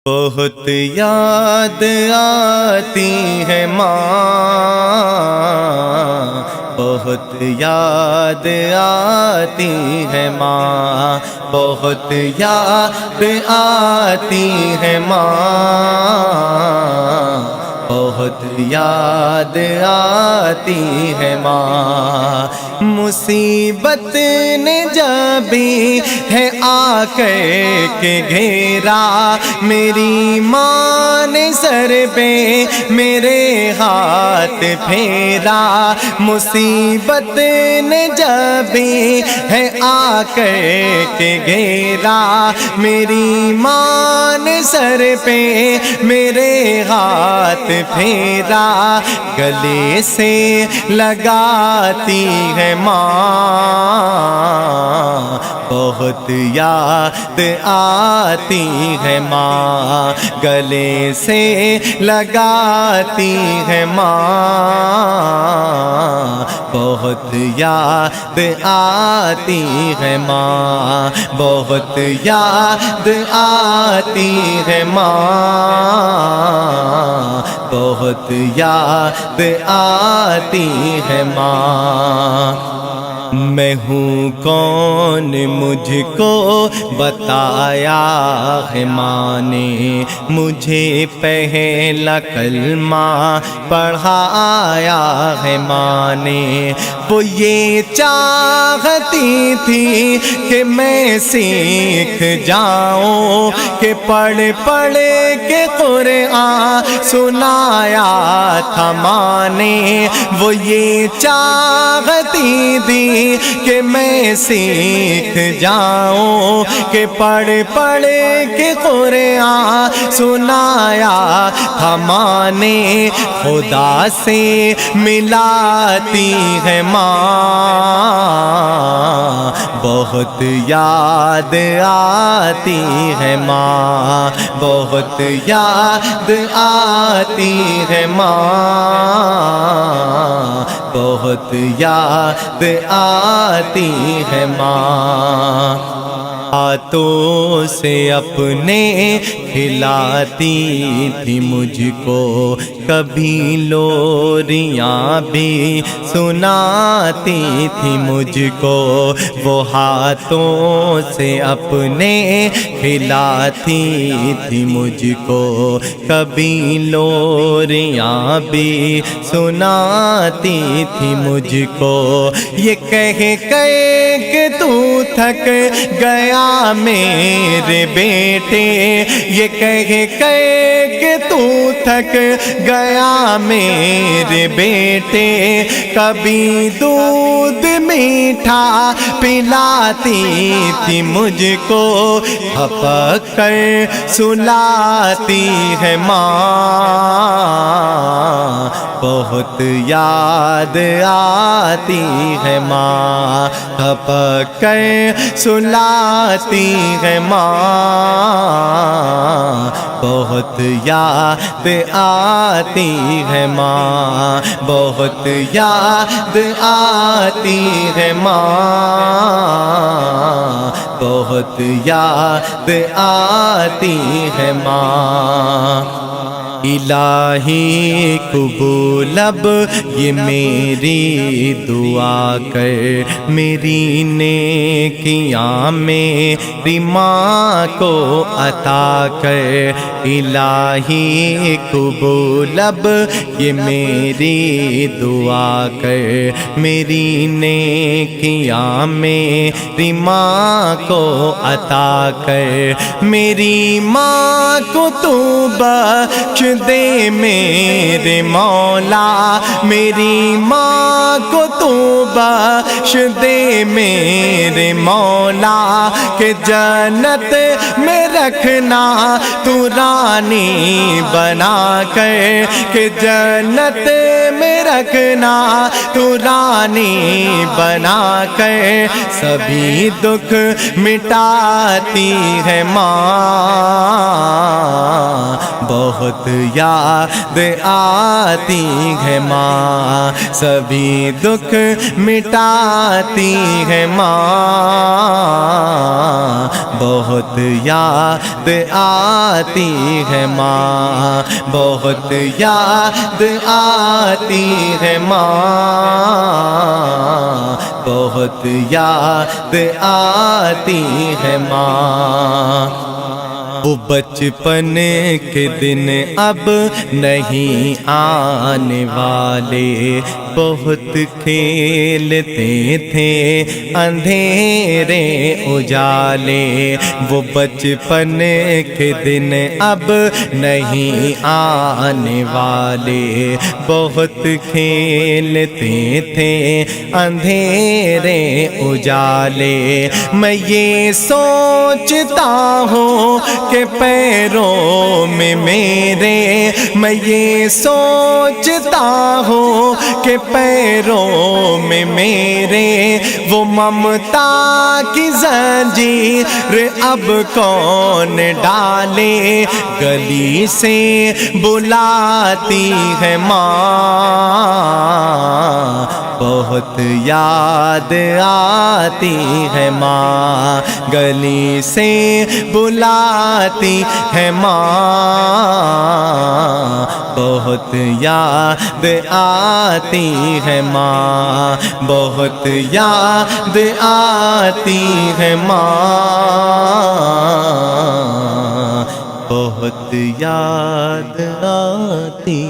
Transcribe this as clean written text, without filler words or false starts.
بہت یاد آتی ہے ماں، بہت یاد آتی ہے ماں، بہت یاد آتی ہے ماں، بہت یاد آتی ہے ماں۔ مصیبت نے جبھی ہے آ کر کے گھیرا، میری ماں نے سر پہ میرے ہاتھ پھیرا، مصیبت نے جبھی ہے آ کر کے گھیرا، میری ماں نے سر پہ میرے ہاتھ پھیرا، گلے سے لگاتی ہے ماں، بہت یاد آتی ہے ماں، گلے سے لگاتی ہے ماں، بہت یاد آتی ہے ماں، بہت یاد آتی ہے ماں، بہت یاد آتی ہے ماں۔ میں ہوں کون مجھ کو بتایا ہے ماں نے، مجھے پہلا کلمہ پڑھایا ہے ماں نے، وہ یہ چاہتی تھی کہ میں سیکھ جاؤں، کہ پڑھ پڑھ کے قرآن سنایا تھا ماں نے، وہ یہ چاہتی تھی کہ میں سیکھ جاؤں، کہ پڑھ پڑھ کے قرآن سنایا تھا ماں نے، خدا سے ملاتی ہے ماں، بہت یاد آتی ہے ماں، بہت یاد آتی ہے ماں، بہت یاد آتی ہے ماں۔ ہاتھوں سے اپنے کھلاتی تھی مجھ کو، کبھی لوریاں بھی سناتی تھی مجھ کو، وہ ہاتھوں سے اپنے کھلاتی تھی مجھ کو، کبھی لوریاں بھی سناتی تھی مجھ کو، یہ کہہ کہ تو تھک گیا میرے بیٹے، یہ کہہ کہ تو تھک گیا میرے بیٹے، کبھی دودھ میٹھا پلاتی تھی مجھ کو، ہپک کر سلاتی ہے ماں، بہت یاد آتی ہے ماں، ہپک کر سلاتی ہے ماں، بہت یاد آتی ہے ماں، بہت یاد آتی ہے ماں، بہت یاد آتی ہے ماں۔ الہی قبول اب یہ میری دعا کر، میری نیکیاں میری ماں کو عطا کر، الہی قبول اب یہ میری دعا کر، میری نیکیاں میری ماں کو عطا کر، میری ماں کو تو بخش دے میرے مولا، میری ماں کو تو بخش دے میرے مولا، کہ جنت میں رکھنا تو رانی بنا کر، کہ جنت میں رکھنا تو رانی بنا کر سبھی دکھ مٹاتی ہے ماں، بہت یاد آتی ہے ماں، سبھی دکھ مٹاتی ہے ماں، بہت یاد آتی ہے ماں، بہت یاد آتی ہے ماں، بہت یاد آتی ہے ماں۔ وہ بچپن کے دن اب نہیں آنے والے، بہت کھیلتے تھے اندھیرے اجالے، وہ بچپن کے دن اب نہیں آنے والے، بہت کھیلتے تھے اندھیرے اجالے۔ میں یہ سوچتا ہوں کہ پیروں میں میرے، میں یہ سوچتا ہوں کہ پیروں میں میرے وہ ممتا کی زنجیر اب کون ڈالے، گلی سے بلاتی ہے ماں، بہت یاد آتی ہے ماں، گلی سے بلاتی ہے ماں، بہت یاد آتی ہے ماں، بہت یاد آتی ہے ماں، بہت یاد آتی